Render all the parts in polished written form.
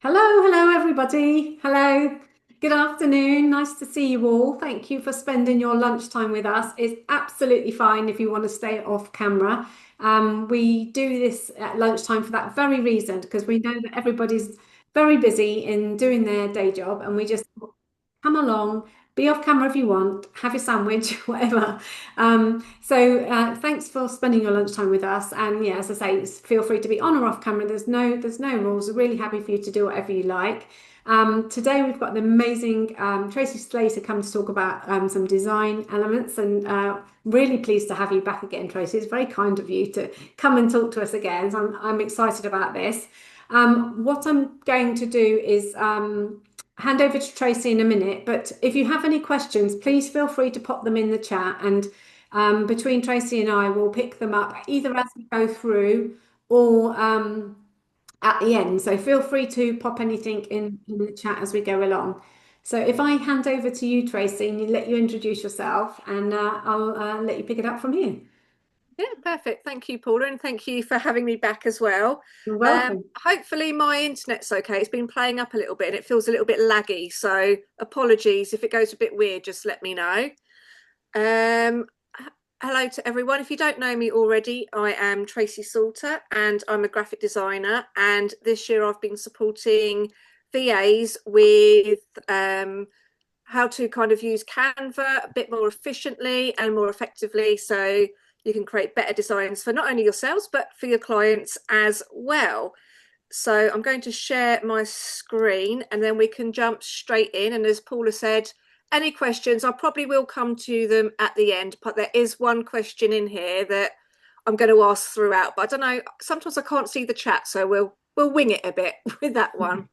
Hello, everybody. Hello. Good afternoon. Nice to see you all. Thank you for spending your lunchtime with us. It's absolutely fine if you want to stay off camera. We do this at lunchtime for that very reason, because we know that everybody's very busy in doing their day job, and we just come along, be off camera if you want, have your sandwich, whatever. Thanks for spending your lunchtime with us. And yeah, as I say, feel free to be on or off camera. There's no rules. We're really happy for you to do whatever you like. Today we've got the amazing Tracy Slater come to talk about some design elements, and really pleased to have you back again, Tracy. It's very kind of you to come and talk to us again. So I'm excited about this. What I'm going to do is hand over to Tracy in a minute, but if you have any questions, please feel free to pop them in the chat, and between Tracy and I, we'll pick them up either as we go through or at the end. So feel free to pop anything in the chat as we go along. So if I hand over to you, Tracy, and let you introduce yourself, and I'll let you pick it up from here. Yeah, perfect. Thank you, Paula, and thank you for having me back as well. You're welcome. Hopefully my internet's okay. It's been playing up a little bit and it feels a little bit laggy, so apologies if it goes a bit weird, just let me know. Um, Hello to everyone. If you don't know me already, I am Tracy Salter and I'm a graphic designer, and this year I've been supporting VAs with how to kind of use Canva a bit more efficiently and more effectively, so you can create better designs for not only yourselves but for your clients as well. So I'm going to share my screen and then we can jump straight in. And as Paula said, any questions, I probably will come to them at the end, but there is one question in here that I'm going to ask throughout. But I don't know, sometimes I can't see the chat, so we'll wing it a bit with that one.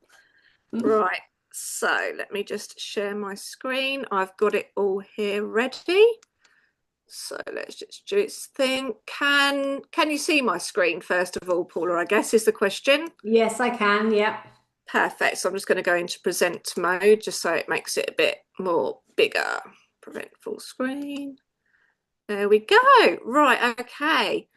Right. So let me just share my screen. I've got it all here ready. So let's just do its thing. Can you see my screen first of all, Paula? I guess is the question. Yes, I can. Yeah. Perfect. So I'm just going to go into present mode just so it makes it a bit more bigger. Prevent full screen. There we go. Right. Okay.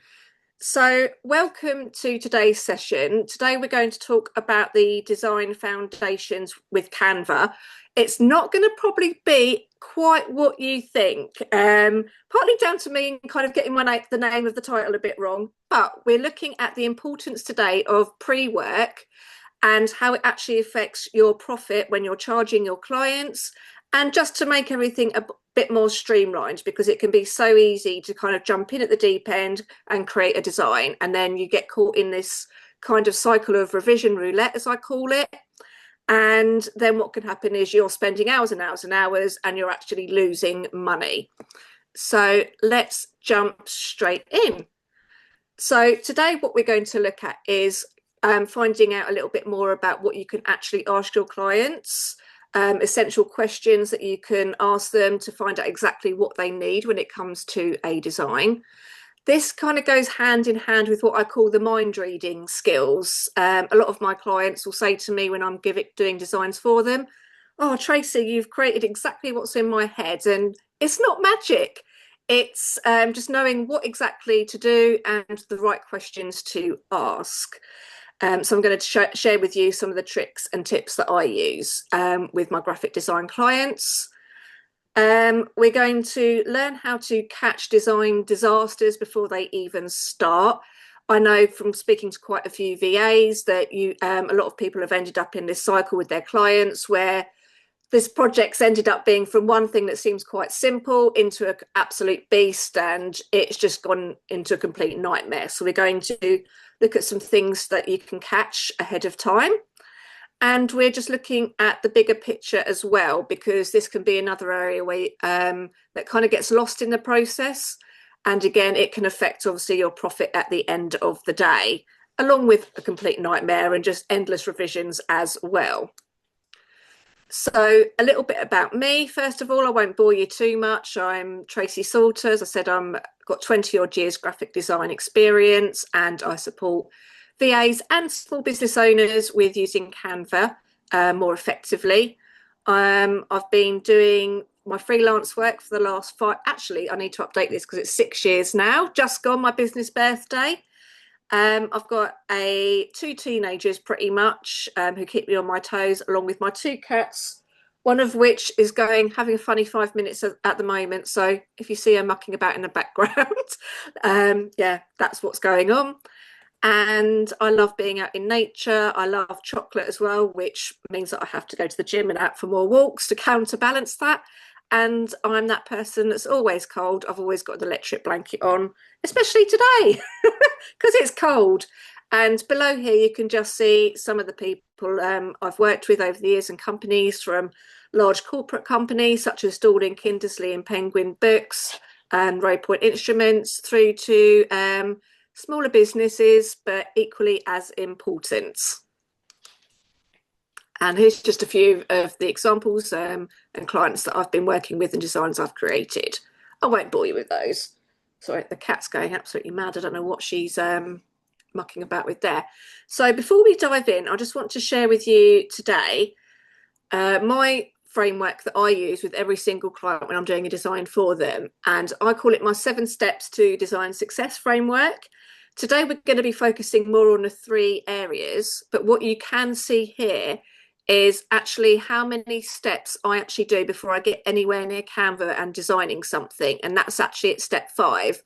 So, welcome to today's session. Today, we're going to talk about the design foundations with Canva. It's not going to probably be quite what you think, partly down to me kind of getting the name of the title a bit wrong. But we're looking at the importance today of pre-work and how it actually affects your profit when you're charging your clients, and just to make everything a bit more streamlined, because it can be so easy to kind of jump in at the deep end and create a design, and then you get caught in this kind of cycle of revision roulette, as I call it. And then what can happen is you're spending hours and hours and hours and you're actually losing money. So let's jump straight in. So today what we're going to look at is finding out a little bit more about what you can actually ask your clients, essential questions that you can ask them to find out exactly what they need when it comes to a design. This kind of goes hand in hand with what I call the mind reading skills. A lot of my clients will say to me when I'm doing designs for them, "Oh, Tracy, you've created exactly what's in my head." And it's not magic. It's just knowing what exactly to do and the right questions to ask. So I'm going to share with you some of the tricks and tips that I use with my graphic design clients. We're going to learn how to catch design disasters before they even start. I know from speaking to quite a few VAs that a lot of people have ended up in this cycle with their clients where this project's ended up being from one thing that seems quite simple into an absolute beast, and it's just gone into a complete nightmare. So we're going to look at some things that you can catch ahead of time. And we're just looking at the bigger picture as well, because this can be another area where that kind of gets lost in the process. And again, it can affect obviously your profit at the end of the day, along with a complete nightmare and just endless revisions as well. So a little bit about me. First of all, I won't bore you too much. I'm Tracy Salter. As I said, I've got 20 odd years graphic design experience, and I support VAs and small business owners with using Canva more effectively. I've been doing my freelance work for the last actually, I need to update this because it's 6 years now, just gone my business birthday. I've got two teenagers pretty much who keep me on my toes, along with my two cats, one of which is having a funny 5 minutes at the moment. So if you see her mucking about in the background, yeah, that's what's going on. And I love being out in nature. I love chocolate as well, which means that I have to go to the gym and out for more walks to counterbalance that. And I'm that person that's always cold. I've always got an electric blanket on, especially today, because it's cold. And below here, you can just see some of the people I've worked with over the years and companies, from large corporate companies such as Dalding, Kindersley and Penguin Books and Row Point Instruments, through to smaller businesses, but equally as important. And here's just a few of the examples and clients that I've been working with and designs I've created. I won't bore you with those. Sorry, the cat's going absolutely mad. I don't know what she's mucking about with there. So before we dive in, I just want to share with you today my framework that I use with every single client when I'm doing a design for them. And I call it my 7 steps to design success framework. Today, we're going to be focusing more on the 3 areas, but what you can see here is actually how many steps I actually do before I get anywhere near Canva and designing something. And that's actually at step 5.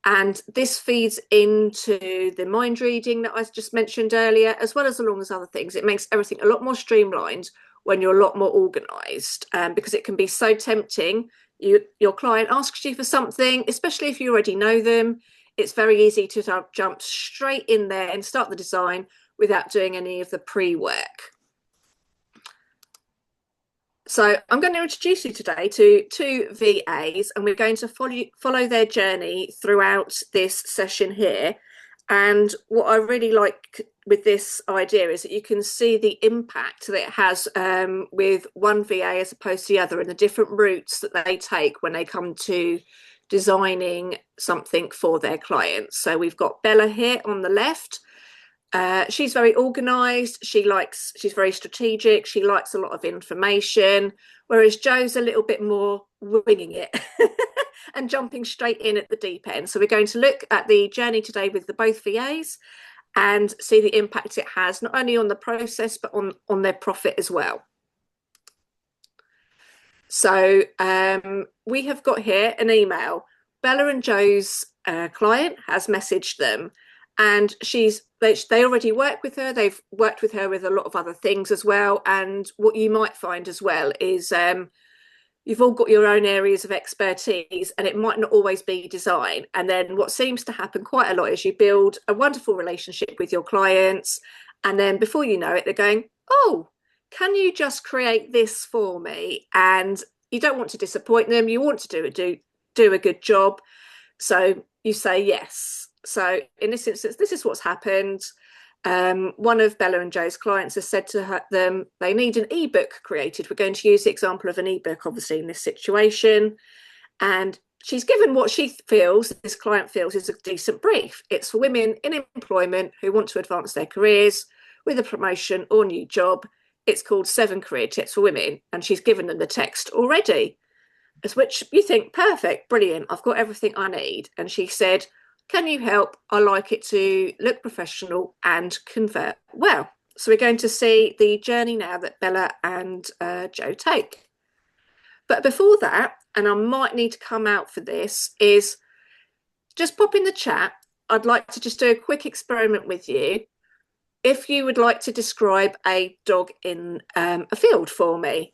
And this feeds into the mind reading that I just mentioned earlier, as well as along with other things. It makes everything a lot more streamlined when you're a lot more organized, because it can be so tempting. Your client asks you for something, especially if you already know them. It's very easy to jump straight in there and start the design without doing any of the pre-work. So I'm going to introduce you today to 2 VAs, and we're going to follow their journey throughout this session here. And what I really like with this idea is that you can see the impact that it has with one VA as opposed to the other, and the different routes that they take when they come to designing something for their clients. So we've got Bella here on the left. She's very organized. She's very strategic. She likes a lot of information, whereas Joe's a little bit more winging it and jumping straight in at the deep end. So we're going to look at the journey today with the both VAs and see the impact it has, not only on the process, but on their profit as well. So we have got here an email. Bella and Joe's client has messaged them, and they already work with her. They've worked with her with a lot of other things as well. And what you might find as well is you've all got your own areas of expertise, and it might not always be design. And then what seems to happen quite a lot is you build a wonderful relationship with your clients, and then before you know it, they're going, oh, can you just create this for me? And you don't want to disappoint them. You want to do a good job. So you say yes. So in this instance, this is what's happened. One of Bella and Joe's clients has said to them they need an ebook created. We're going to use the example of an ebook, obviously, in this situation. And she's given what this client feels is a decent brief. It's for women in employment who want to advance their careers with a promotion or new job. It's called 7 Career Tips for Women. And she's given them the text already, as which you think, perfect, brilliant, I've got everything I need. And she said, can you help? I like it to look professional and convert well. So we're going to see the journey now that Bella and Joe take. But before that, and I might need to come out for this, is just pop in the chat. I'd like to just do a quick experiment with you. If you would like to describe a dog in a field for me,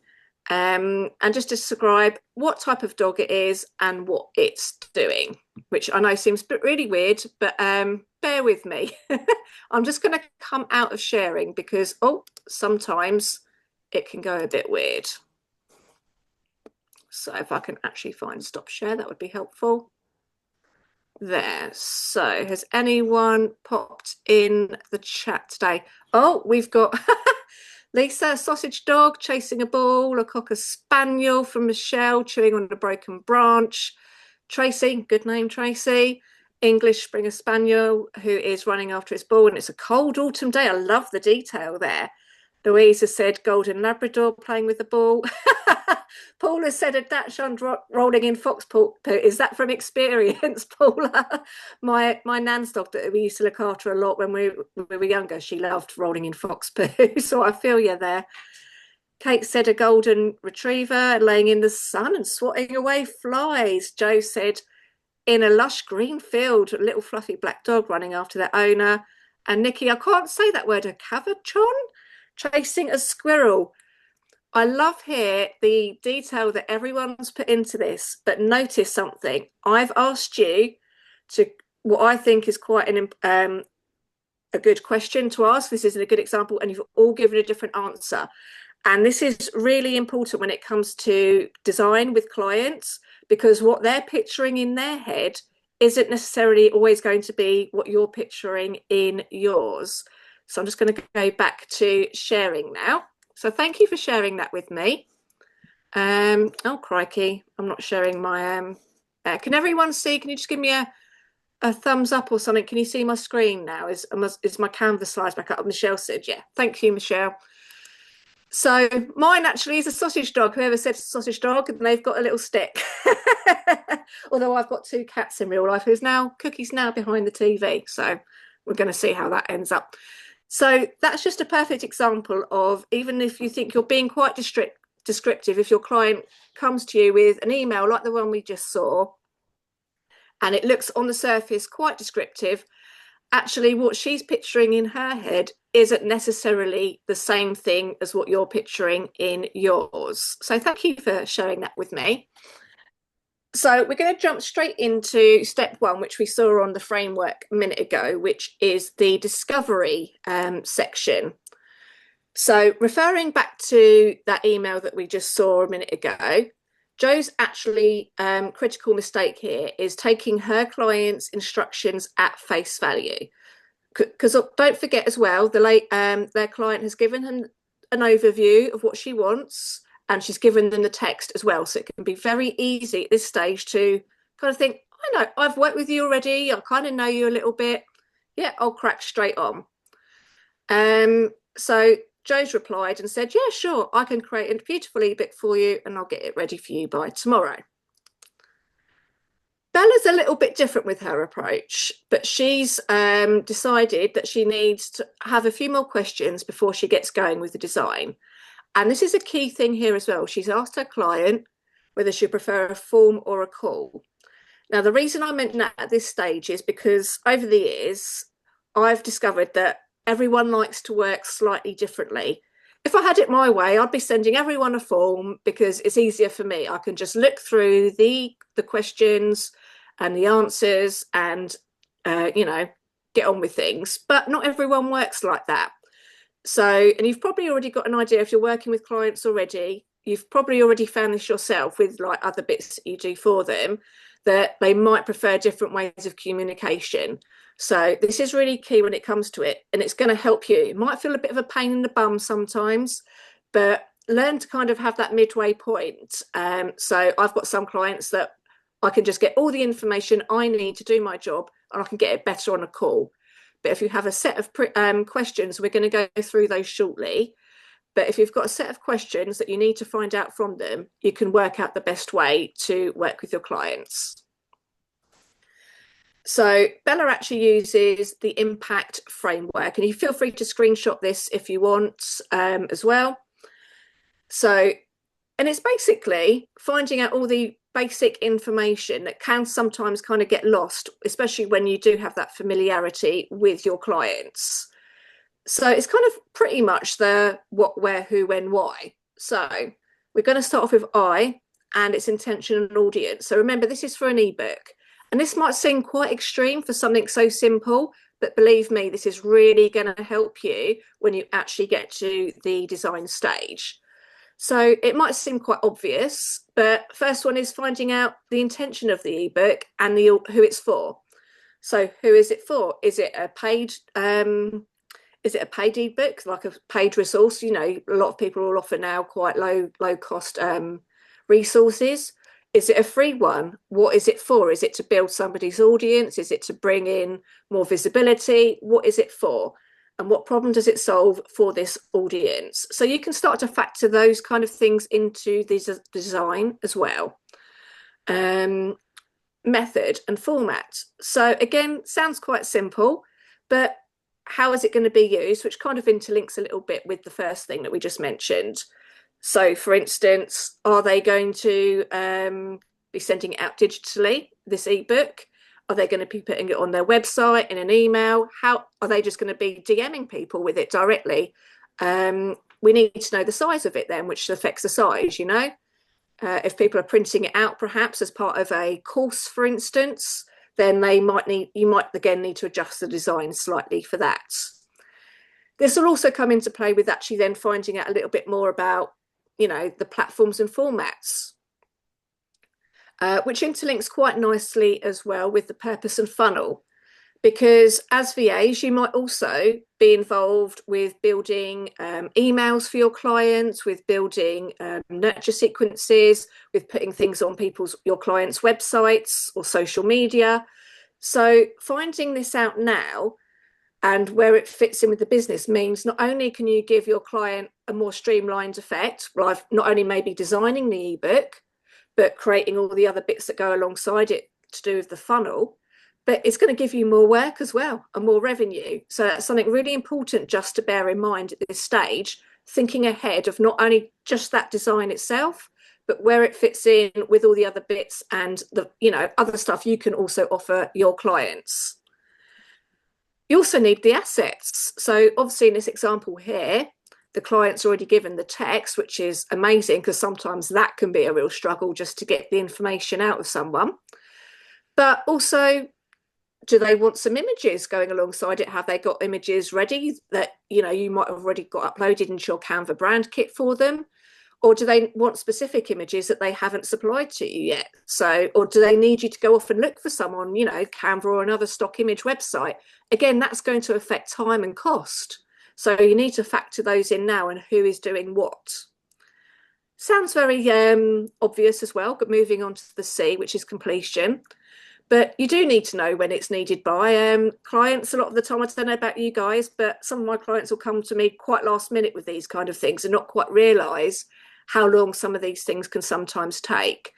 and just describe what type of dog it is and what it's doing, which I know seems really weird, but bear with me. I'm just going to come out of sharing because, sometimes it can go a bit weird. So if I can actually find stop share, that would be helpful. There. So has anyone popped in the chat today? Oh, we've got Lisa, a sausage dog chasing a ball, a cocker spaniel from Michelle chewing on a broken branch. Tracy, good name, Tracy. English Springer Spaniel who is running after his ball, and it's a cold autumn day. I love the detail there. Louise has said golden Labrador playing with the ball. Paula has said a dachshund rolling in fox poo. Is that from experience, Paula? My nan's dog that we used to look after a lot when we were younger, she loved rolling in fox poo. So I feel you there. Kate said a golden retriever laying in the sun and swatting away flies. Joe said in a lush green field, a little fluffy black dog running after their owner. And Nikki, I can't say that word, a caverchon, chasing a squirrel. I love here the detail that everyone's put into this, but notice something. I've asked you to what I think is quite a good question to ask. This isn't a good example, and you've all given a different answer. And this is really important when it comes to design with clients, because what they're picturing in their head isn't necessarily always going to be what you're picturing in yours. So I'm just going to go back to sharing now. So thank you for sharing that with me. Oh, crikey. I'm not sharing my... can everyone see? Can you just give me a thumbs up or something? Can you see my screen now? Is my canvas slides back up? Michelle said, yeah. Thank you, Michelle. So mine actually is a sausage dog. Whoever said sausage dog, and they've got a little stick. Although I've got two cats in real life. Cookie's now behind the TV. So we're going to see how that ends up. So that's just a perfect example of, even if you think you're being quite descriptive, if your client comes to you with an email like the one we just saw, and it looks on the surface quite descriptive, actually what she's picturing in her head isn't necessarily the same thing as what you're picturing in yours. So thank you for sharing that with me. So we're going to jump straight into step one, which we saw on the framework a minute ago, which is the discovery section. So referring back to that email that we just saw a minute ago, Joe's actually critical mistake here is taking her client's instructions at face value. Because don't forget as well, their client has given her an overview of what she wants, and she's given them the text as well. So it can be very easy at this stage to kind of think, I know, I've worked with you already. I kind of know you a little bit. Yeah, I'll crack straight on. So Joe's replied and said, yeah, sure, I can create a beautiful ebook for you and I'll get it ready for you by tomorrow. Bella's a little bit different with her approach, but she's decided that she needs to have a few more questions before she gets going with the design. And this is a key thing here as well. She's asked her client whether she'd prefer a form or a call. Now, the reason I mention that at this stage is because over the years, I've discovered that everyone likes to work slightly differently. If I had it my way, I'd be sending everyone a form because it's easier for me. I can just look through the questions and the answers and, get on with things. But not everyone works like that. So, and you've probably already got an idea if you're working with clients already, you've probably already found this yourself with like other bits that you do for them, that they might prefer different ways of communication. So this is really key when it comes to it, and it's going to help you. It might feel a bit of a pain in the bum sometimes, but learn to kind of have that midway point. So I've got some clients that I can just get all the information I need to do my job, and I can get it better on a call. But if you have a set of questions, we're going to go through those shortly. But if you've got a set of questions that you need to find out from them, you can work out the best way to work with your clients. So Bella actually uses the impact framework, and you feel free to screenshot this if you want as well. So, and it's basically finding out all the basic information that can sometimes kind of get lost, especially when you do have that familiarity with your clients. So it's kind of pretty much the what, where, who, when, why. So we're going to start off with I and its intention and audience. So remember, this is for an ebook. And this might seem quite extreme for something so simple, but believe me, this is really going to help you when you actually get to the design stage. So it might seem quite obvious, but first one is finding out the intention of the ebook and who it's for. So who is it for? Is it a paid ebook, like a paid resource? You know, a lot of people will offer now quite low cost resources. Is it a free one? What is it for? Is it to build somebody's audience? Is it to bring in more visibility? What is it for? and what problem does it solve for this audience? So you can start to factor those kind of things into the design as well. Method and format. So again, sounds quite simple, but how is it going to be used? Which kind of interlinks a little bit with the first thing that we just mentioned. So, for instance, are they going to be sending it out digitally, this ebook? Are they going to be putting it on their website, in an email? How are they just going to be DMing people with it directly? We need to know the size of it then, which affects the size, you know? If people are printing it out, perhaps as part of a course, for instance, then you might again need to adjust the design slightly for that. This will also come into play with actually then finding out a little bit more about, you know, the platforms and formats, which interlinks quite nicely as well with the purpose and funnel. Because as VAs, you might also be involved with building emails for your clients, with building nurture sequences, with putting things on your clients' websites or social media. So finding this out now and where it fits in with the business means not only can you give your client a more streamlined effect, not only maybe designing the ebook, but creating all the other bits that go alongside it to do with the funnel, but it's going to give you more work as well and more revenue. So that's something really important just to bear in mind at this stage, thinking ahead of not only just that design itself, but where it fits in with all the other bits and the, you know, other stuff you can also offer your clients. You also need the assets. So obviously in this example here, the client's already given the text, which is amazing because sometimes that can be a real struggle just to get the information out of someone. But also, do they want some images going alongside it? Have they got images ready that, you know, you might have already got uploaded into your Canva brand kit for them? Or do they want specific images that they haven't supplied to you yet? So, or do they need you to go off and look for someone, you know, Canva or another stock image website? Again, that's going to affect time and cost. So you need to factor those in now and who is doing what. Sounds very obvious as well, but moving on to the C, which is completion. But you do need to know when it's needed by. Clients, a lot of the time, I don't know about you guys, but some of my clients will come to me quite last minute with these kind of things and not quite realise how long some of these things can sometimes take.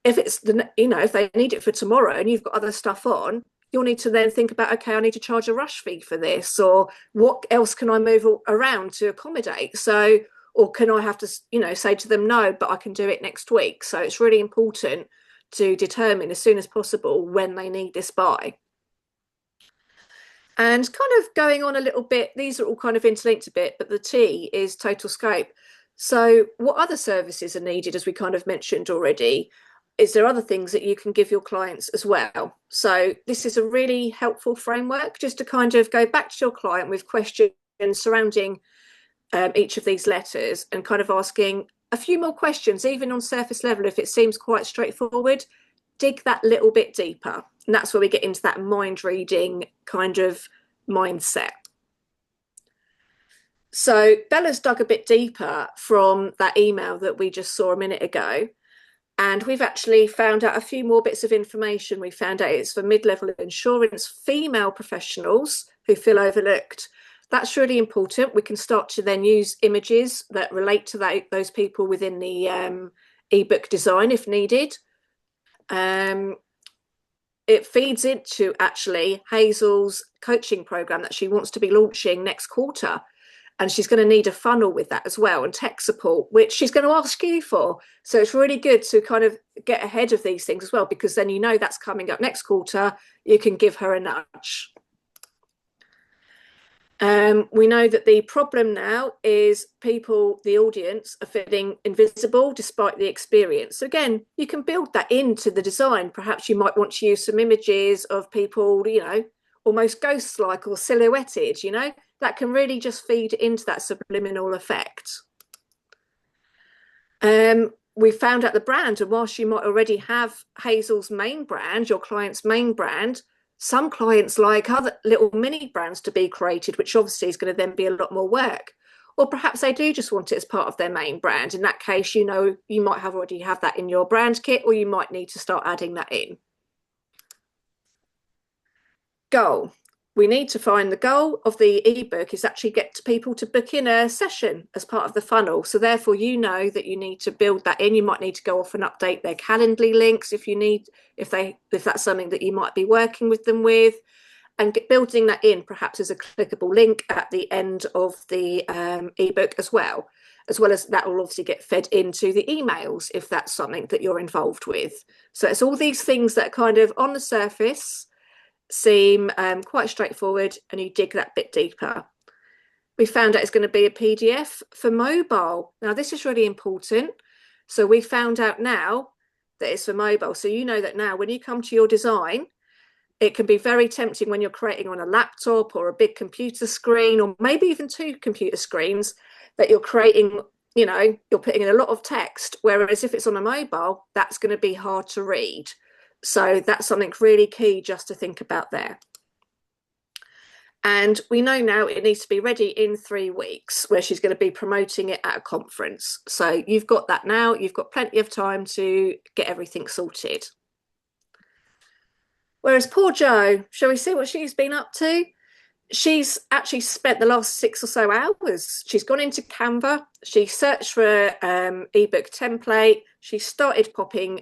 If it's, you know, if they need it for tomorrow and you've got other stuff on, you'll need to then think about, okay, I need to charge a rush fee for this, or what else can I move around to accommodate? So, or can I have to, you know, say to them, no, but I can do it next week. So it's really important to determine as soon as possible when they need this by. And kind of going on a little bit, these are all kind of interlinked a bit, but the T is total scope. So what other services are needed, as we kind of mentioned already? Is there other things that you can give your clients as well? So this is a really helpful framework just to kind of go back to your client with questions surrounding each of these letters and kind of asking a few more questions, even on surface level. If it seems quite straightforward, dig that little bit deeper. And that's where we get into that mind reading kind of mindset. So Bella's dug a bit deeper from that email that we just saw a minute ago. And we've actually found out a few more bits of information. We found out it's for mid-level insurance female professionals who feel overlooked. That's really important. We can start to then use images that relate to those people within the ebook design if needed. It feeds into actually Hazel's coaching program that she wants to be launching next quarter. And she's going to need a funnel with that as well, and tech support, which she's going to ask you for. So it's really good to kind of get ahead of these things as well, because then you know that's coming up next quarter. You can give her a nudge. We know that the problem now is people, the audience, are feeling invisible despite the experience. So again, you can build that into the design. Perhaps you might want to use some images of people, you know, almost ghost-like or silhouetted, you know, that can really just feed into that subliminal effect. We found out the brand, and whilst you might already have Hazel's main brand, your client's main brand, some clients like other little mini brands to be created, which obviously is going to then be a lot more work. Or perhaps they do just want it as part of their main brand. In that case, you know, you might already have that in your brand kit, or you might need to start adding that in. Goal. we need to find the goal of the ebook is actually get people to book in a session as part of the funnel. So therefore, you know that you need to build that in. You might need to go off and update their Calendly links if you need, if that's something that you might be working with them with, and building that in perhaps as a clickable link at the end of the ebook as well as that will obviously get fed into the emails if that's something that you're involved with. So it's all these things that kind of on the surface seem quite straightforward, and you dig that bit deeper. We found out it's going to be a PDF for mobile. Now, this is really important. So we found out now that it's for mobile. So you know that now when you come to your design, it can be very tempting when you're creating on a laptop or a big computer screen, or maybe even two computer screens, that you're creating, you're putting in a lot of text. Whereas if it's on a mobile, that's going to be hard to read. So that's something really key just to think about there. And we know now it needs to be ready in 3 weeks, where she's going to be promoting it at a conference. So you've got that now. You've got plenty of time to get everything sorted. Whereas poor Jo, shall we see what she's been up to? She's actually spent the last 6 or so hours. She's gone into Canva. She searched for an ebook template. She started popping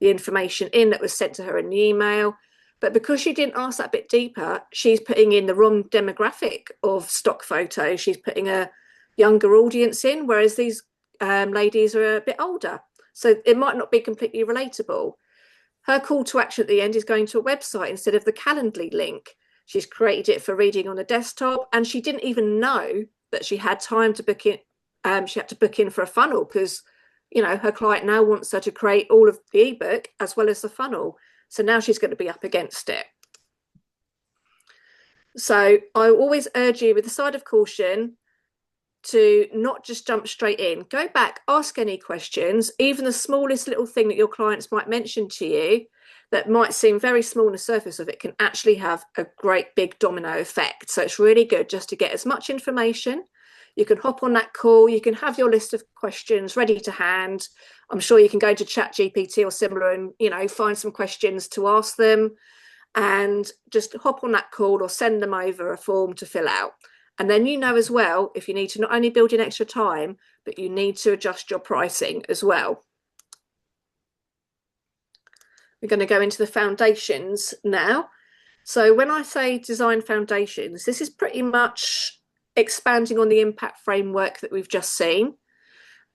the information in that was sent to her in the email. But because she didn't ask that bit deeper, she's putting in the wrong demographic of stock photos. She's putting a younger audience in, whereas these ladies are a bit older. So it might not be completely relatable. Her call to action at the end is going to a website instead of the Calendly link. She's created it for reading on a desktop, and she didn't even know that she had time to book in. She had to book in for a funnel because, her client now wants her to create all of the ebook as well as the funnel. So now she's going to be up against it. So I always urge you, with the side of caution, to not just jump straight in. Go back, ask any questions, even the smallest little thing that your clients might mention to you that might seem very small on the surface of it can actually have a great big domino effect. So it's really good just to get as much information. You can hop on that call. You can have your list of questions ready to hand. I'm sure you can go to ChatGPT or similar and, find some questions to ask them, and just hop on that call or send them over a form to fill out. And then as well, if you need to not only build in extra time, but you need to adjust your pricing as well. We're going to go into the foundations now. So when I say design foundations, this is pretty much expanding on the impact framework that we've just seen.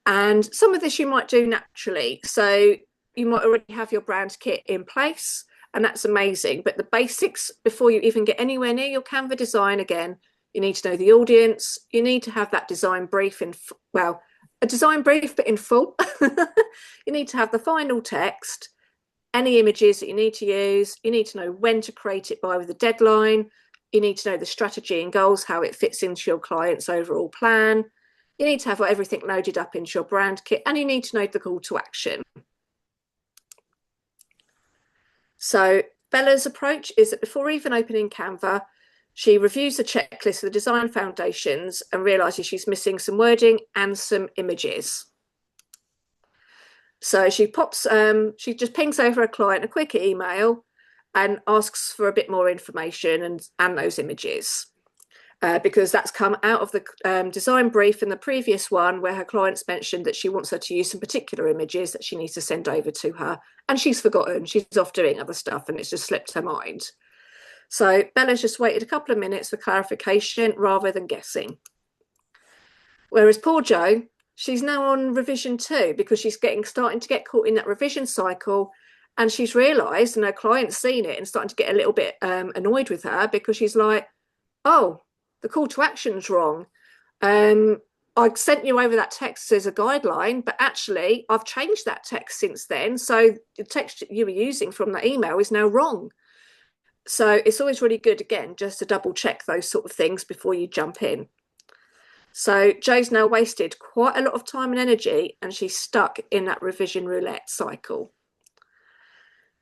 And some of this you might do naturally. So you might already have your brand kit in place, and that's amazing. But the basics, before you even get anywhere near your Canva design, again, you need to know the audience. You need to have that design brief a design brief, but in full. You need to have the final text, any images that you need to use. You need to know when to create it by with a deadline. You need to know the strategy and goals, how it fits into your client's overall plan. You need to have everything loaded up into your brand kit, and you need to know the call to action. So Bella's approach is that before even opening Canva, she reviews the checklist of the design foundations and realizes she's missing some wording and some images. So she just pings over her client a quick email and asks for a bit more information and those images. Because that's come out of the design brief in the previous one, where her clients mentioned that she wants her to use some particular images that she needs to send over to her. And she's forgotten. She's off doing other stuff and it's just slipped her mind. So Bella's just waited a couple of minutes for clarification rather than guessing. Whereas poor Jo, she's now on revision 2 because she's starting to get caught in that revision cycle. And she's realised, and her client's seen it and starting to get a little bit annoyed with her, because she's like, oh, the call to action's wrong. I sent you over that text as a guideline, but actually I've changed that text since then. So the text you were using from that email is now wrong. So it's always really good, again, just to double check those sort of things before you jump in. So Jo's now wasted quite a lot of time and energy, and she's stuck in that revision roulette cycle.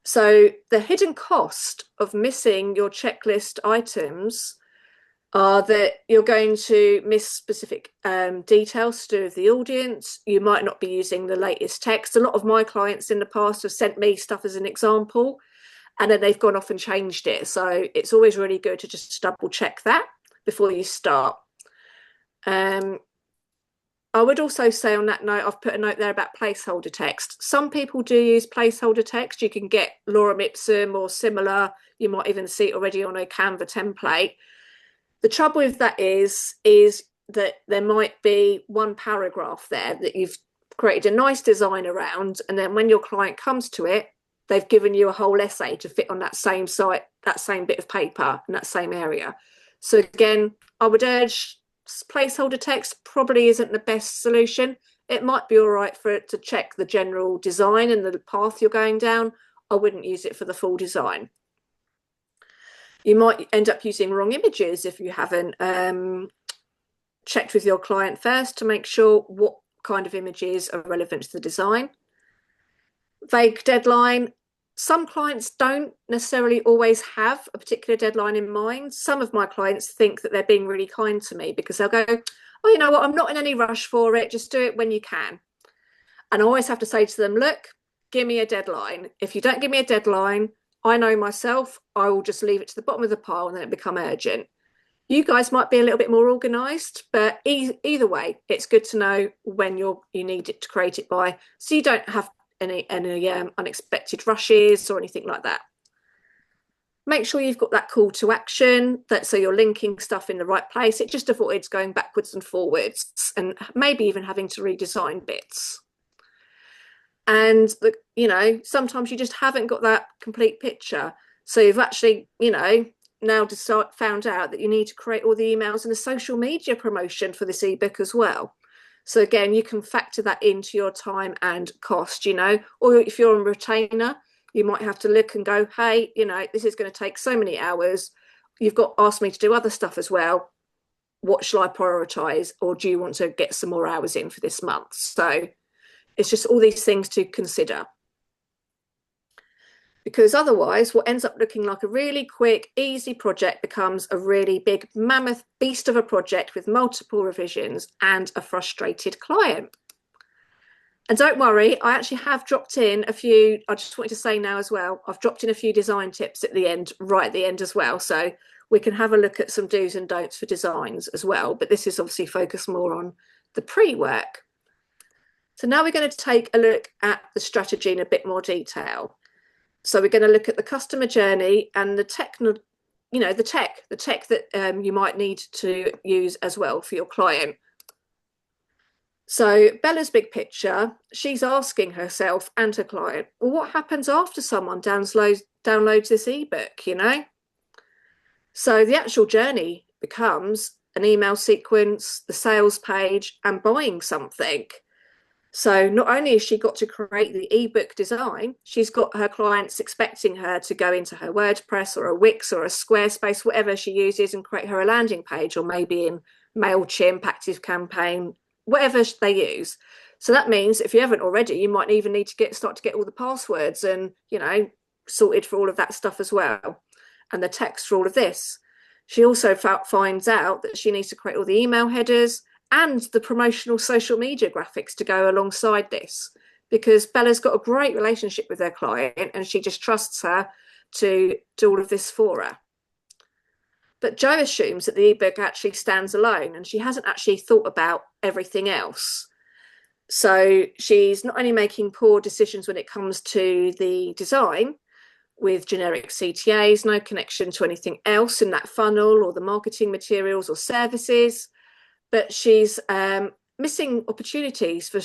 So the hidden cost of missing your checklist items are that you're going to miss specific details to do with the audience. You might not be using the latest text. A lot of my clients in the past have sent me stuff as an example, and then they've gone off and changed it. So it's always really good to just double check that before you start. I would also say on that note, I've put a note there about placeholder text. Some people do use placeholder text. You can get lorem ipsum or similar. You might even see it already on a Canva template. The trouble with that is that there might be one paragraph there that you've created a nice design around, and then when your client comes to it, they've given you a whole essay to fit on that same site, that same bit of paper in that same area. So again, I would urge placeholder text probably isn't the best solution. It might be all right for it to check the general design and the path you're going down. I wouldn't use it for the full design. You might end up using wrong images if you haven't checked with your client first to make sure what kind of images are relevant to the design. Vague deadline. Some clients don't necessarily always have a particular deadline in mind. Some of my clients think that they're being really kind to me because they'll go, oh, you know what, I'm not in any rush for it. Just do it when you can. And I always have to say to them, look, give me a deadline. If you don't give me a deadline, I know myself, I will just leave it to the bottom of the pile and then it become urgent. You guys might be a little bit more organised, but either way, it's good to know when you need it to create it by, so you don't have any unexpected rushes or anything like that. Make sure you've got that call to action, so you're linking stuff in the right place. It just avoids going backwards and forwards and maybe even having to redesign bits. And sometimes you just haven't got that complete picture. So you've actually, now found out that you need to create all the emails and the social media promotion for this ebook as well. So again, you can factor that into your time and cost, or if you're on retainer, you might have to look and go, hey, this is going to take so many hours. You've got asked me to do other stuff as well. What shall I prioritize? Or do you want to get some more hours in for this month? So it's just all these things to consider. Because otherwise, what ends up looking like a really quick, easy project becomes a really big mammoth beast of a project with multiple revisions and a frustrated client. And don't worry, I actually have dropped in a few, I just wanted to say now as well, I've dropped in a few design tips at the end, right at the end as well. So we can have a look at some do's and don'ts for designs as well. But this is obviously focused more on the pre-work. So now we're going to take a look at the strategy in a bit more detail. So we're going to look at the customer journey and the tech that you might need to use as well for your client. So Bella's big picture, she's asking herself and her client, well, what happens after someone downloads this ebook, So the actual journey becomes an email sequence, the sales page, and buying something. So not only has she got to create the ebook design, she's got her clients expecting her to go into her WordPress or a Wix or a Squarespace, whatever she uses, and create her a landing page, or maybe in MailChimp, ActiveCampaign, whatever they use. So that means if you haven't already, you might even need to start to get all the passwords and, sorted for all of that stuff as well, and the text for all of this. She also finds out that she needs to create all the email headers and the promotional social media graphics to go alongside this, because Bella's got a great relationship with her client and she just trusts her to do all of this for her. But Jo assumes that the ebook actually stands alone and she hasn't actually thought about everything else. So she's not only making poor decisions when it comes to the design, with generic CTAs, no connection to anything else in that funnel or the marketing materials or services, but she's missing opportunities for,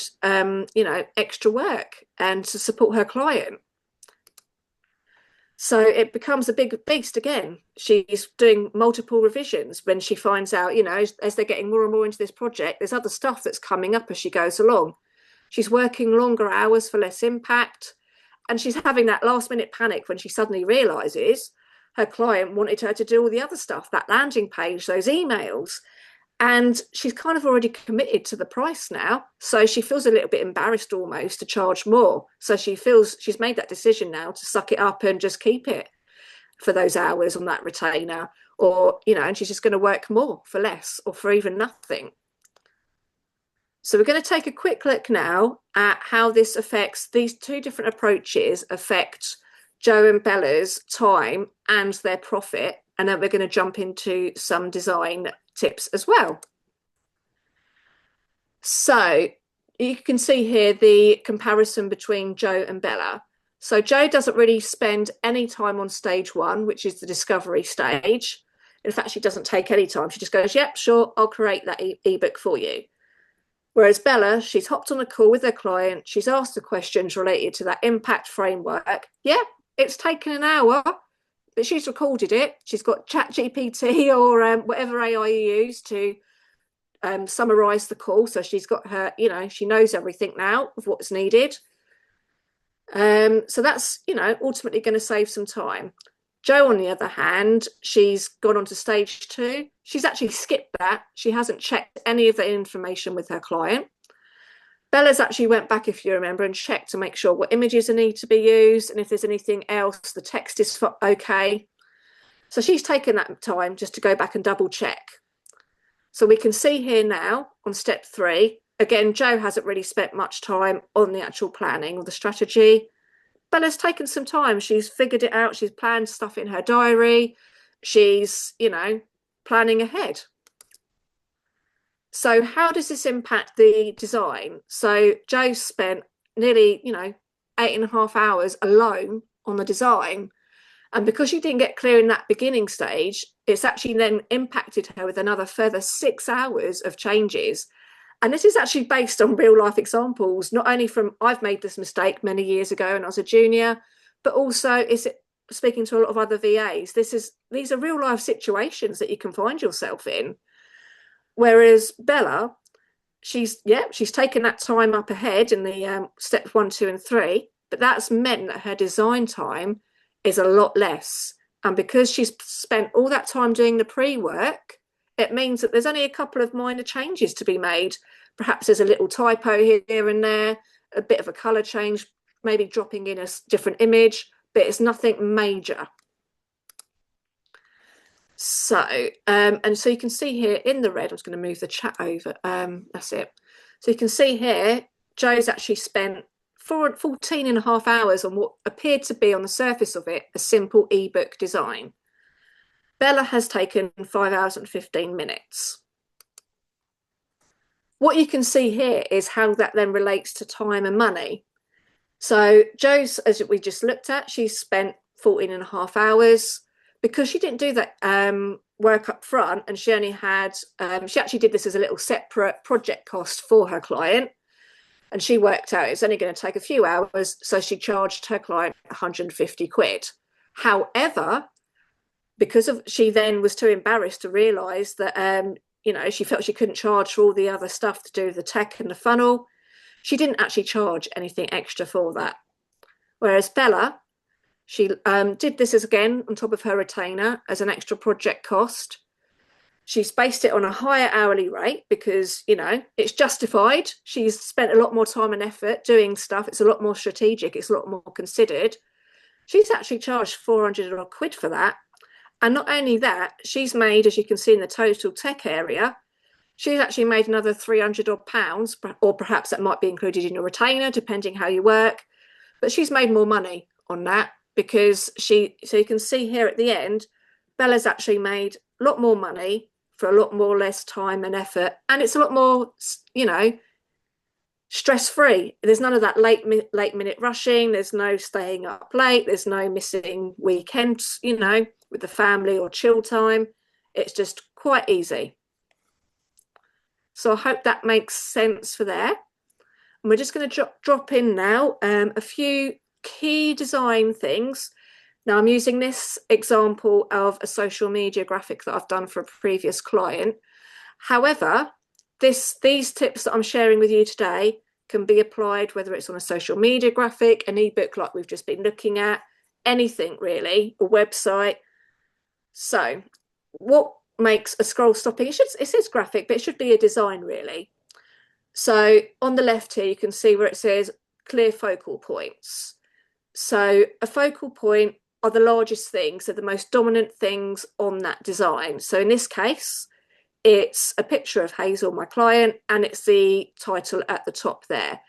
extra work and to support her client. So it becomes a big beast again. She's doing multiple revisions when she finds out, as they're getting more and more into this project, there's other stuff that's coming up as she goes along. She's working longer hours for less impact. And she's having that last minute panic when she suddenly realizes her client wanted her to do all the other stuff, that landing page, those emails. And she's kind of already committed to the price now. So she feels a little bit embarrassed almost to charge more. So she feels she's made that decision now to suck it up and just keep it for those hours on that retainer. Or, and she's just going to work more for less or for even nothing. So we're going to take a quick look now at how this affects, these two different approaches affect Joe and Bella's time and their profit, and then we're going to jump into some design tips as well. So you can see here the comparison between Joe and Bella. So Joe doesn't really spend any time on stage one, which is the discovery stage. In fact, she doesn't take any time. She just goes, yep, sure, I'll create that ebook for you. Whereas Bella, she's hopped on a call with her client. She's asked the questions related to that impact framework. Yeah, it's taken an hour, but she's recorded it. She's got ChatGPT or whatever AI you use to summarize the call. So she's got her, she knows everything now of what's needed. So that's, ultimately going to save some time. Jo, on the other hand, she's gone on to stage two. She's actually skipped that. She hasn't checked any of the information with her client. Bella's actually went back, if you remember, and checked to make sure what images need to be used, and if there's anything else, the text is okay. So she's taken that time just to go back and double check. So we can see here now on step 3, again, Jo hasn't really spent much time on the actual planning of the strategy. Bella's taken some time. She's figured it out. She's planned stuff in her diary. She's, planning ahead. So how does this impact the design? So Jo spent nearly, 8.5 hours alone on the design. And because she didn't get clear in that beginning stage, it's actually then impacted her with another further 6 hours of changes. And this is actually based on real life examples, not only from I've made this mistake many years ago when I was a junior, but also is it speaking to a lot of other VAs. These are real life situations that you can find yourself in. Whereas Bella, she's taken that time up ahead in the steps 1, 2, and 3, but that's meant that her design time is a lot less. And because she's spent all that time doing the pre-work, it means that there's only a couple of minor changes to be made. Perhaps there's a little typo here and there, a bit of a color change, maybe dropping in a different image, but it's nothing major. So, and so you can see here in the red, I'm just going to move the chat over. That's it. So you can see here, Jo's actually spent 14.5 hours on what appeared to be on the surface of it, a simple ebook design. Bella has taken 5 hours and 15 minutes. What you can see here is how that then relates to time and money. So Jo's, as we just looked at, she's spent 14.5 hours. Because she didn't do that work up front, and she only had, she actually did this as a little separate project cost for her client. And she worked out it's only going to take a few hours. So she charged her client 150 quid. However, because she then was too embarrassed to realise that, she felt she couldn't charge for all the other stuff to do with the tech and the funnel, she didn't actually charge anything extra for that. Whereas Bella, she did this as, again, on top of her retainer as an extra project cost. She's based it on a higher hourly rate because, it's justified. She's spent a lot more time and effort doing stuff. It's a lot more strategic. It's a lot more considered. She's actually charged 400 odd quid for that. And not only that, she's made, as you can see in the total tech area, she's actually made another 300 odd pounds, or perhaps that might be included in your retainer, depending how you work. But she's made more money on that because so you can see here at the end, Bella's actually made a lot more money for a lot more less time and effort. And it's a lot more, stress-free. There's none of that late minute rushing. There's no staying up late. There's no missing weekends, with the family or chill time. It's just quite easy. So I hope that makes sense for there. And we're just going to drop in now a few key design things. Now I'm using this example of a social media graphic that I've done for a previous client. However, these tips that I'm sharing with you today can be applied whether it's on a social media graphic, an ebook like we've just been looking at, anything really, a website. So what makes a scroll stopping? It says graphic, but it should be a design really. So on the left here, you can see where it says clear focal points. So a focal point are the largest things, they're the most dominant things on that design. So in this case, it's a picture of Hazel, my client, and it's the title at the top there.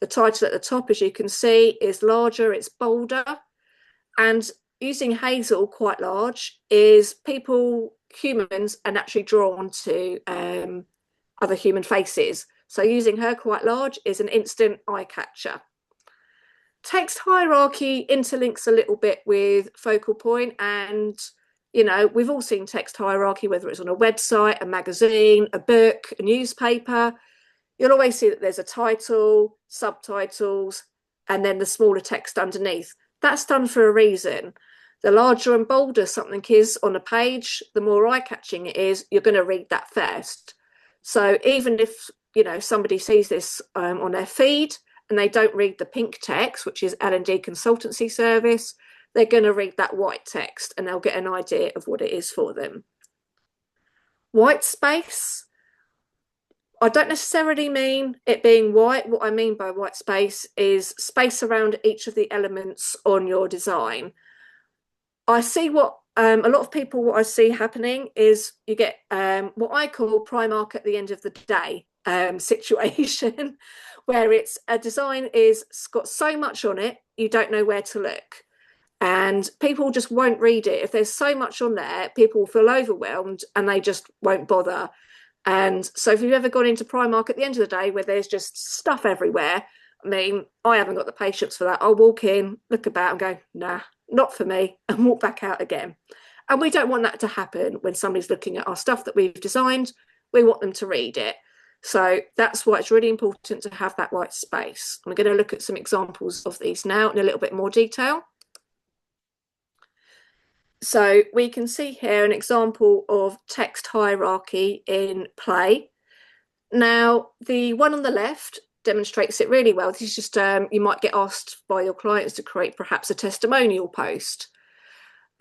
The title at the top, as you can see, is larger, it's bolder, And using Hazel quite large is humans are naturally drawn to other human faces. So using her quite large is an instant eye catcher. Text hierarchy interlinks a little bit with focal point, and we've all seen text hierarchy, whether it's on a website, a magazine, a book, a newspaper. You'll always see that there's a title, subtitles, and then the smaller text underneath. That's done for a reason. The larger and bolder something is on a page, the more eye-catching it is, you're going to read that first. So even if somebody sees this on their feed and they don't read the pink text, which is L&D consultancy service, they're going to read that white text and they'll get an idea of what it is for them. White space, I don't necessarily mean it being white. What I mean by white space is space around each of the elements on your design. I see what I see happening is you get what I call Primark at the end of the day situation, where it's a design is got so much on it, you don't know where to look. And people just won't read it. If there's so much on there, people will feel overwhelmed and they just won't bother. And so if you've ever gone into Primark at the end of the day where there's just stuff everywhere, I mean, I haven't got the patience for that. I'll walk in, look about and go, nah, not for me, and walk back out again. And we don't want that to happen when somebody's looking at our stuff that we've designed. We want them to read it. So that's why it's really important to have that white space. I'm going to look at some examples of these now in a little bit more detail. So we can see here an example of text hierarchy in play. Now, the one on the left demonstrates it really well. This is just, you might get asked by your clients to create perhaps a testimonial post.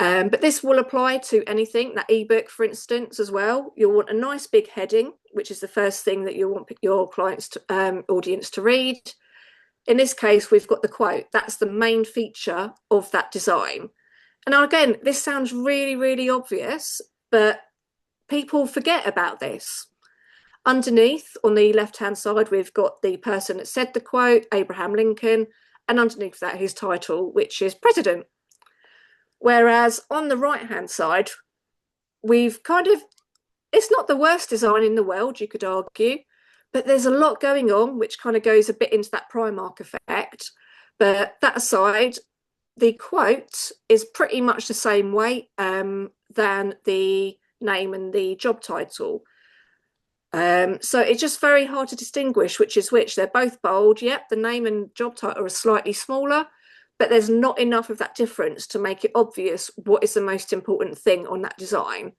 But this will apply to anything, that ebook, for instance, as well. You'll want a nice big heading, which is the first thing that you want your clients' audience to read. In this case, we've got the quote. That's the main feature of that design. And now, again, this sounds really, really obvious, but people forget about this. Underneath, on the left-hand side, we've got the person that said the quote, Abraham Lincoln, and underneath that, his title, which is President. Whereas on the right-hand side, we've it's not the worst design in the world, you could argue, but there's a lot going on, which kind of goes a bit into that Primark effect. But that aside, the quote is pretty much the same weight than the name and the job title. So it's just very hard to distinguish which is which. They're both bold. Yep, the name and job title are slightly smaller, but there's not enough of that difference to make it obvious what is the most important thing on that design.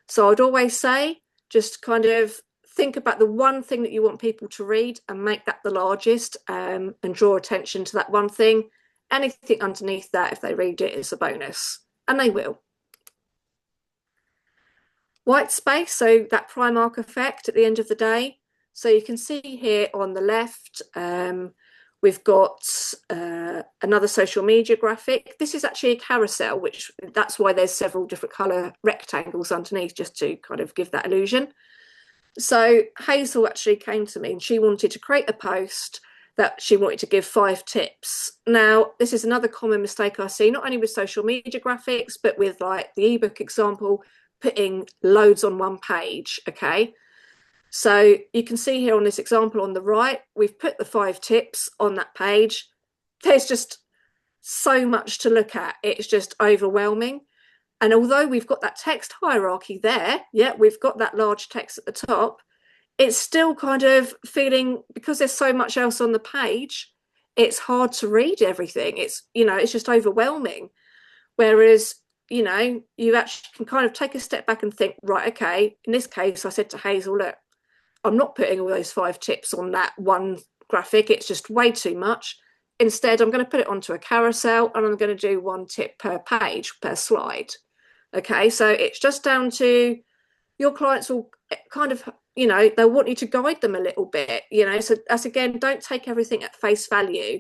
So I'd always say just kind of think about the one thing that you want people to read and make that the largest, and draw attention to that one thing. Anything underneath that, if they read it, is a bonus, and they will. White space, so that Primark effect at the end of the day. So you can see here on the left, we've got another social media graphic. This is actually a carousel, which that's why there's several different colour rectangles underneath, just to kind of give that illusion. So Hazel actually came to me and she wanted to create a post that she wanted to give 5 tips. Now, this is another common mistake I see, not only with social media graphics, but with like the ebook example, putting loads on one page, okay? So you can see here on this example on the right, we've put the 5 tips on that page. There's just so much to look at. It's just overwhelming. And although we've got that text hierarchy there, yeah, we've got that large text at the top, it's still kind of feeling, because there's so much else on the page, it's hard to read everything. It's, it's just overwhelming. Whereas, you actually can kind of take a step back and think, right, okay, in this case, I said to Hazel, look, I'm not putting all those 5 tips on that one graphic. It's just way too much. Instead, I'm going to put it onto a carousel and I'm going to do 1 tip per page, per slide. Okay, so it's just down to your clients will kind of, they'll want you to guide them a little bit, so that's, again, don't take everything at face value.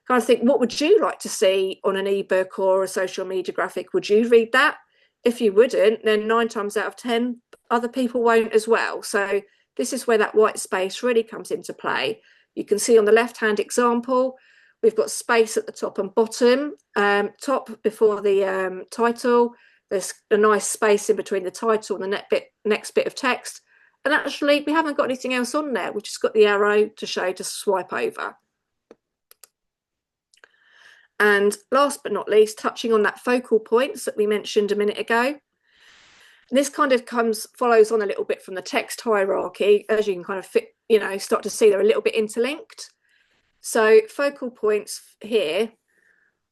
Kind of think, what would you like to see on an ebook or a social media graphic? Would you read that? If you wouldn't, then 9 times out of 10, other people won't as well. So this is where that white space really comes into play. You can see on the left-hand example, We've got space at the top and bottom. Top before the title. There's a nice space in between the title and the next bit of text. And actually, we haven't got anything else on there. We've just got the arrow to show to swipe over. And last but not least, touching on that focal points that we mentioned a minute ago. This kind of follows on a little bit from the text hierarchy, as you can kind of start to see they're a little bit interlinked. So focal points here,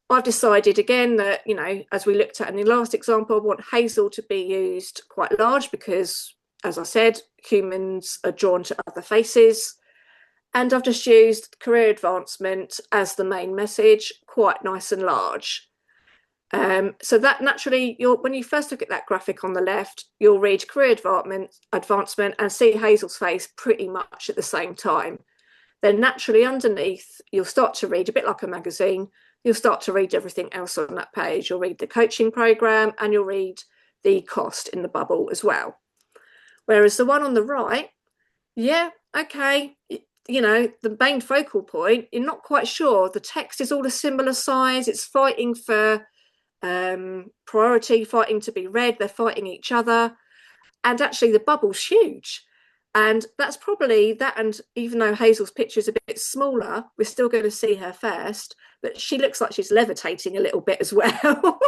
I've decided again that, as we looked at in the last example, I want Hazel to be used quite large because, as I said, humans are drawn to other faces. And I've just used career advancement as the main message, quite nice and large. So that naturally, when you first look at that graphic on the left, you'll read career advancement and see Hazel's face pretty much at the same time. Then naturally underneath, you'll start to read, a bit like a magazine, you'll start to read everything else on that page. You'll read the coaching program and you'll read the cost in the bubble as well. Whereas the one on the right, yeah, okay, the main focal point, you're not quite sure. The text is all a similar size. It's fighting for priority, fighting to be read. They're fighting each other. And actually the bubble's huge. And that's probably that. And even though Hazel's picture is a bit smaller, we're still going to see her first, but she looks like she's levitating a little bit as well.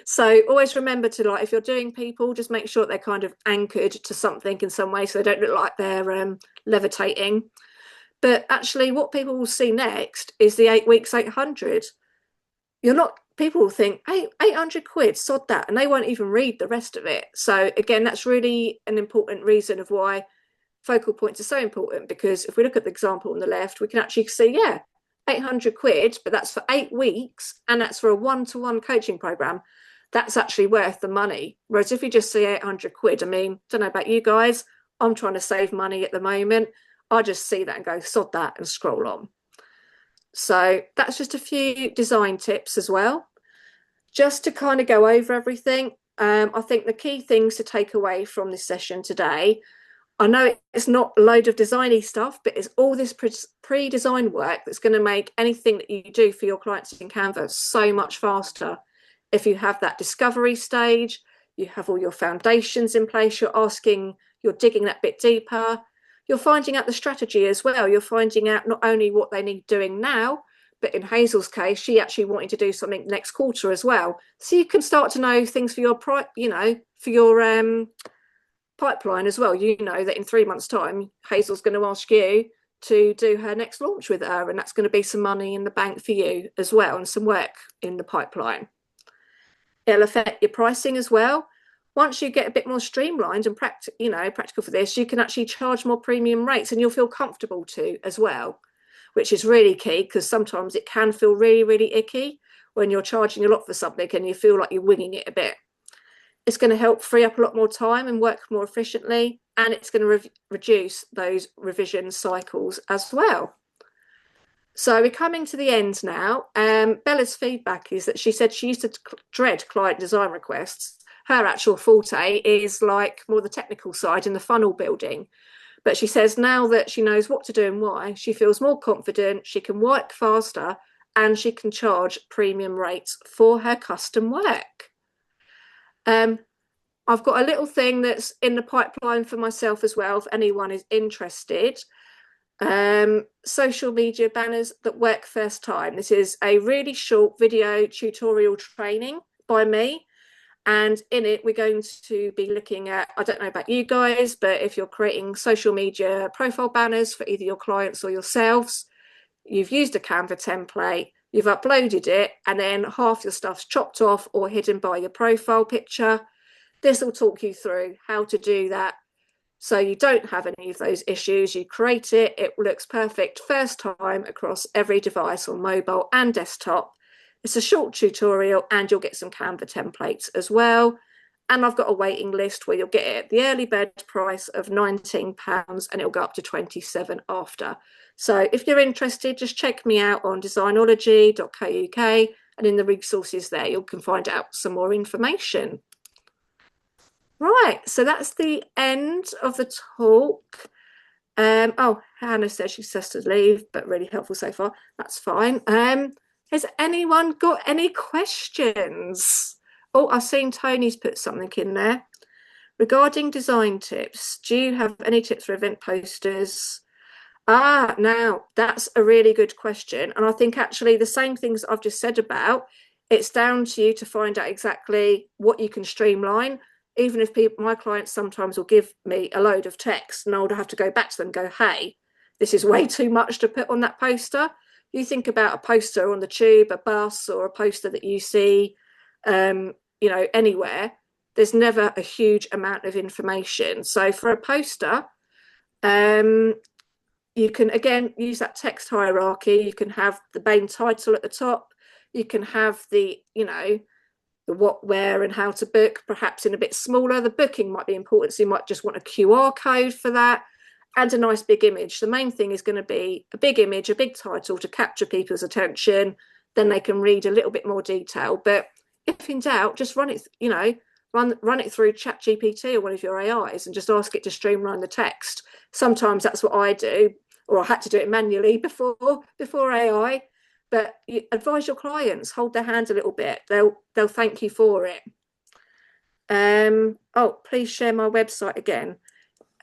So always remember to, if you're doing people, just make sure they're kind of anchored to something in some way so they don't look like they're levitating. But actually what people will see next is the 8 weeks 800. People will think 800 quid, sod that, and they won't even read the rest of it. So again, that's really an important reason of why focal points are so important, because if we look at the example on the left, we can actually see, 800 quid, but that's for 8 weeks and that's for a one-to-one coaching program. That's actually worth the money. Whereas if you just see 800 quid, don't know about you guys, I'm trying to save money at the moment. I just see that and go, sod that, and scroll on. So that's just a few design tips as well. Just to kind of go over everything, I think the key things to take away from this session today, I know it's not a load of designy stuff, but it's all this pre-design work that's going to make anything that you do for your clients in Canva so much faster. If you have that discovery stage, you have all your foundations in place, you're digging that bit deeper, you're finding out the strategy as well. You're finding out not only what they need doing now, but in Hazel's case, she actually wanted to do something next quarter as well. So you can start to know things for your pipeline as well. You know that in 3 months' time, Hazel's going to ask you to do her next launch with her, and that's going to be some money in the bank for you as well, and some work in the pipeline. It'll affect your pricing as well. Once you get a bit more streamlined and practical for this, you can actually charge more premium rates, and you'll feel comfortable to as well, which is really key, because sometimes it can feel really, really icky when you're charging a lot for something and you feel like you're winging it a bit. It's going to help free up a lot more time and work more efficiently, and it's going to reduce those revision cycles as well. So we're coming to the end now. Bella's feedback is that she said she used to dread client design requests. Her actual forte is more the technical side and the funnel building. But she says now that she knows what to do and why, she feels more confident, she can work faster, and she can charge premium rates for her custom work. I've got a little thing that's in the pipeline for myself as well, if anyone is interested. Social media banners that work first time. This is a really short video tutorial training by me. And in it, we're going to be looking at, I don't know about you guys, but if you're creating social media profile banners for either your clients or yourselves, you've used a Canva template, you've uploaded it, and then half your stuff's chopped off or hidden by your profile picture. This will talk you through how to do that so you don't have any of those issues. You create it, it looks perfect first time across every device on mobile and desktop. It's a short tutorial and you'll get some Canva templates as well. And I've got a waiting list where you'll get it at the early bird price of £19 and it'll go up to 27 after. So if you're interested, just check me out on designology.co.uk, and in the resources there, you can find out some more information. Right, so that's the end of the talk. Oh, Hannah says she has to leave, but really helpful so far. That's fine. Has anyone got any questions? Oh, I've seen Tony's put something in there. Regarding design tips, do you have any tips for event posters? Ah, now that's a really good question. And I think actually the same things I've just said about, it's down to you to find out exactly what you can streamline. Even if people, my clients sometimes will give me a load of text and I'll have to go back to them and go, hey, this is way too much to put on that poster. You think about a poster on the tube, a bus, or a poster that you see, anywhere. There's never a huge amount of information. So for a poster, um, you can again use that text hierarchy. You can have the main title at the top. You can have the what, where, and how to book, perhaps in a bit smaller. The booking might be important, so you might just want a QR code for that, and a nice big image. The main thing is going to be a big image, a big title to capture people's attention. Then they can read a little bit more detail. But if in doubt, just run it, run it through ChatGPT or one of your AIs and just ask it to streamline the text. Sometimes that's what I do, or I had to do it manually before AI. But you advise your clients, hold their hand a little bit. They'll thank you for it. Oh, please share my website again.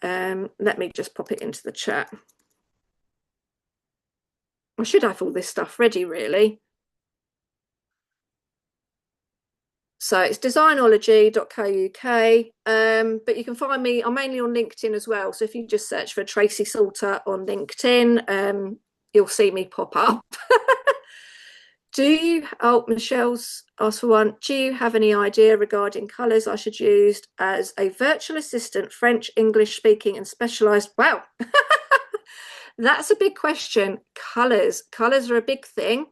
Let me just pop it into the chat. I should have all this stuff ready, really. So it's designology.co.uk, but you can find me. I'm mainly on LinkedIn as well. So if you just search for Tracy Salter on LinkedIn, you'll see me pop up. Michelle's asked for one. Do you have any idea regarding colours I should use as a virtual assistant, French, English speaking, and specialised? Wow, that's a big question. Colours are a big thing.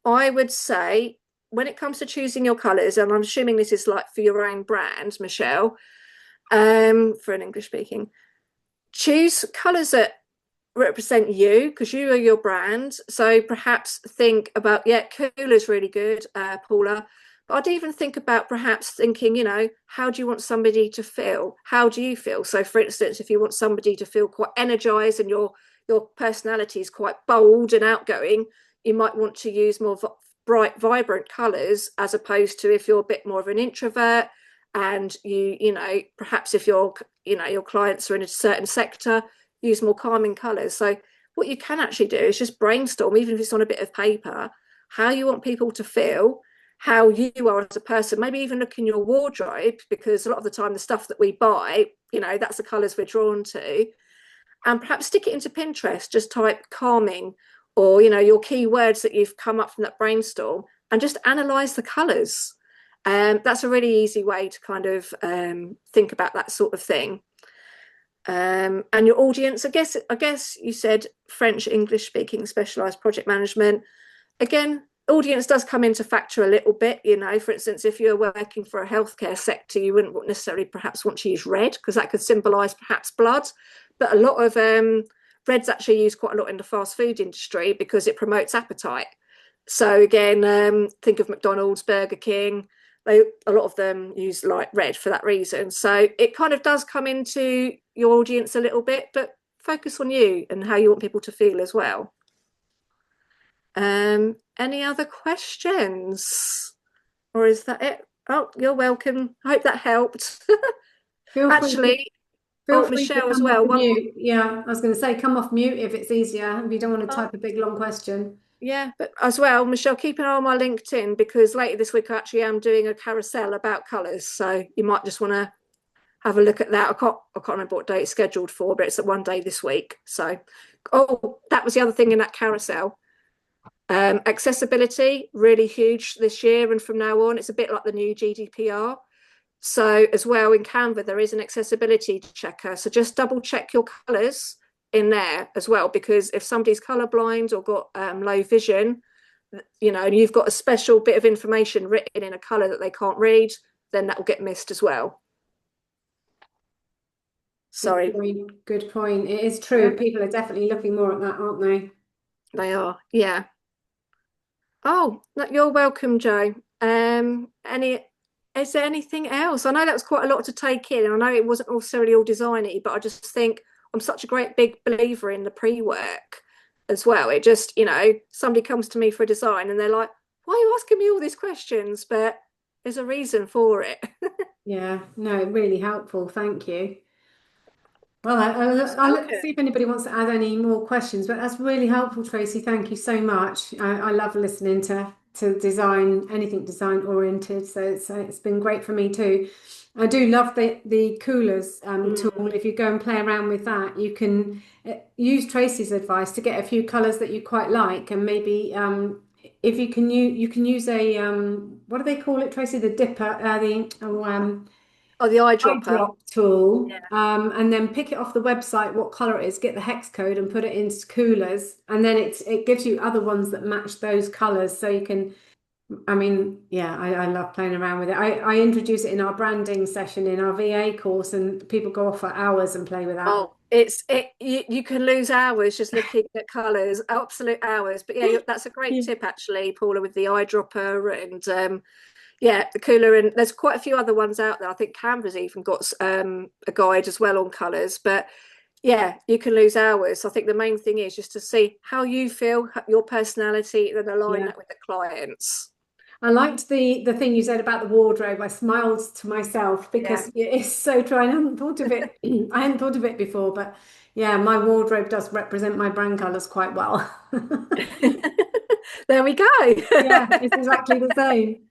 I would say when it comes to choosing your colours, and I'm assuming this is like for your own brand, Michelle, for an English speaking, choose colours that represent you because you are your brand. So perhaps think about, yeah, cool is really good, Paula. But I'd even think about perhaps thinking, how do you want somebody to feel? How do you feel? So for instance, if you want somebody to feel quite energized and your personality is quite bold and outgoing, you might want to use more bright, vibrant colors, as opposed to if you're a bit more of an introvert and perhaps if your clients are in a certain sector, use more calming colors. So what you can actually do is just brainstorm, even if it's on a bit of paper, how you want people to feel, how you are as a person. Maybe even look in your wardrobe, because a lot of the time the stuff that we buy, that's the colors we're drawn to. And perhaps stick it into Pinterest, just type calming or your keywords that you've come up from that brainstorm, and just analyze the colors. That's a really easy way to kind of think about that sort of thing. And your audience, I guess you said French, English speaking, specialized project management. Again, audience does come into factor a little bit. For instance, if you're working for a healthcare sector, you wouldn't necessarily perhaps want to use red, because that could symbolize perhaps blood. But a lot of red's actually used quite a lot in the fast food industry because it promotes appetite. So again, think of McDonald's, Burger King. A lot of them use light red for that reason. So it kind of does come into your audience a little bit, but focus on you and how you want people to feel as well. Any other questions? Or is that it? Oh, you're welcome. I hope that helped. Actually, feel free to Michelle as come well. off mute. Yeah, I was going to say come off mute if it's easier, if you don't want to type a big long question. Yeah, but as well, Michelle, keep an eye on my LinkedIn, because later this week I actually am doing a carousel about colours. So you might just want to have a look at that. I can't remember what day it's scheduled for, but it's at one day this week. So, that was the other thing in that carousel. Accessibility, really huge this year and from now on. It's a bit like the new GDPR. So as well, in Canva, there is an accessibility checker. So just double check your colours in there as well, because if somebody's colourblind or got low vision, and you've got a special bit of information written in a colour that they can't read, then that will get missed as well. Sorry. Good point. It is true. People are definitely looking more at that, aren't they? They are, yeah. Oh, you're welcome, Joe. Is there anything else? I know that was quite a lot to take in, and I know it wasn't necessarily all designy, but I just think I'm such a great big believer in the pre-work as well. It just, somebody comes to me for a design and they're like, why are you asking me all these questions? But there's a reason for it. Yeah, no, really helpful. Thank you. Well, Most I'll look, see welcome. if anybody wants to add any more questions, but that's really helpful, Tracy. Thank you so much. I love listening to design, anything design oriented. So it's been great for me too. I do love the coolers tool. Mm. If you go and play around with that, you can use Tracy's advice to get a few colors that you quite like, and maybe if you can use a what do they call it, Tracy? The dipper, Oh, the eyedropper. eyedrop tool, Yeah. and then pick it off the website what color it is, get the hex code and put it into coolers, and then it gives you other ones that match those colors. So you can, I mean, yeah, I love playing around with it. I introduce it in our branding session in our VA course, and people go off for hours and play with that. Oh, you can lose hours just looking at colours, absolute hours. But yeah, that's a great Yeah. tip actually, Paula, with the eyedropper and yeah, the cooler. And there's quite a few other ones out there. I think Canva's even got a guide as well on colours. But yeah, you can lose hours. I think the main thing is just to see how you feel, your personality, then align Yeah. that with the clients. I liked the thing you said about the wardrobe. I smiled to myself Yeah. because it's so true. I hadn't thought of it. I hadn't thought of it before, but yeah, my wardrobe does represent my brand colors quite well. There we go. Yeah, it's exactly the same.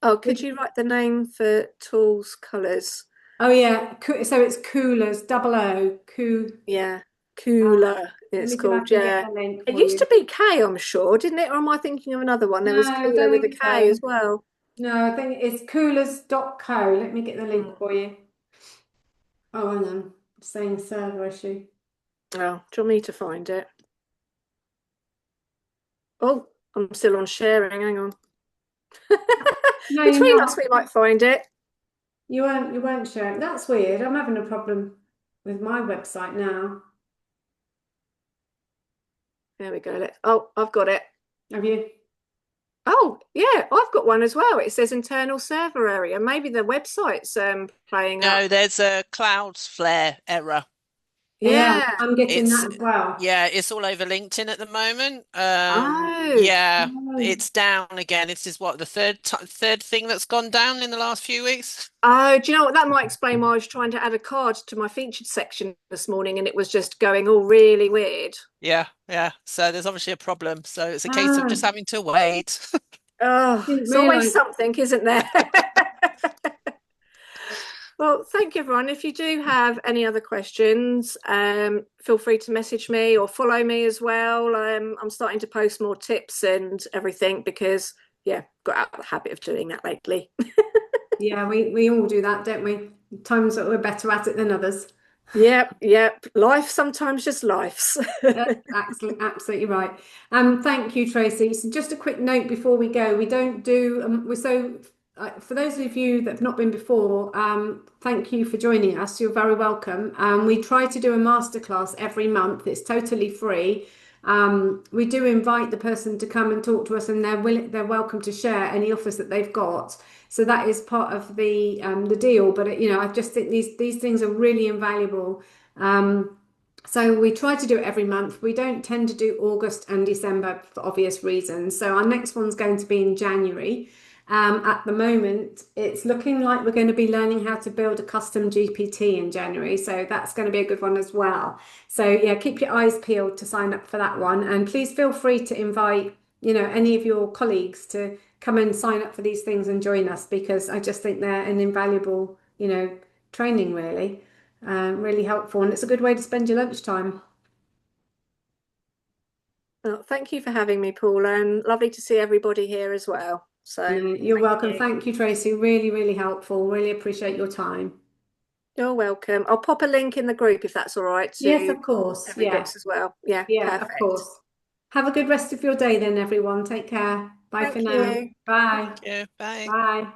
Oh, could you write the name for tools, colours? Oh yeah, so it's coolers, double O, cool. Yeah, Uh, cooler, let it's me see if I called. can get Yeah. the link It for used you. to be K, I'm sure, didn't it? Or am I thinking of another one? There No, was I cooler don't with a think K as so. well. No, I think it's coolers.co. Let me get the link Hmm. for you. Oh, hang on. It's saying server issue. Oh, do you want me to find it? Oh, I'm still on sharing. Hang on. No, you're Between us, not. we might find it. You won't share it. That's weird. I'm having a problem with my website now. There we go. Oh, I've got it. Have you? Oh, yeah, I've got one as well. It says internal server area. Maybe the website's playing No, up. there's a Cloudflare error. Yeah, Yeah. I'm getting It's that as well. yeah, it's all over LinkedIn at the moment. Oh, Yeah, Oh, it's down again. This is what the third thing that's gone down in the last few weeks. oh, do you know what? That might explain why I was trying to add a card to my featured section this morning and it was just going all really weird. Yeah, yeah. So there's obviously a problem. So it's a case of just ah, having to wait. Oh, didn't it's always realise. something, isn't there? Well, thank you, everyone. If you do have any other questions, feel free to message me or follow me as well. I'm starting to post more tips and everything because, yeah, got out of the habit of doing that lately. Yeah, we all do that, don't we? Times that we're better at it than others. Yep, yep. Life sometimes just lifes. Absolutely right. Thank you, Tracy. So just a quick note before we go. We don't do, for those of you that have not been before, thank you for joining us. You're very welcome. We try to do a masterclass every month. It's totally free. We do invite the person to come and talk to us, and they're welcome to share any offers that they've got. So that is part of the deal. But I just think these things are really invaluable. Um, so we try to do it every month. We don't tend to do August and December for obvious reasons. So our next one's going to be in January. At the moment, it's looking like we're going to be learning how to build a custom GPT in January. So that's going to be a good one as well. So yeah, keep your eyes peeled to sign up for that one. And please feel free to invite, any of your colleagues to come and sign up for these things and join us because I just think they're an invaluable, training really. Really helpful, and it's a good way to spend your lunchtime. Well, thank you for having me, Paula, and lovely to see everybody here as well. So No, you're thank welcome. you. Thank you, Tracy. Really, really helpful. Really appreciate your time. You're welcome. I'll pop a link in the group if that's all right Yes, to of course. every Yeah, bits as well. Yeah, yeah, of perfect. course. Have a good rest of your day then, everyone. Take care. Bye for Thank now. you. Bye. Thank you. Bye. Bye.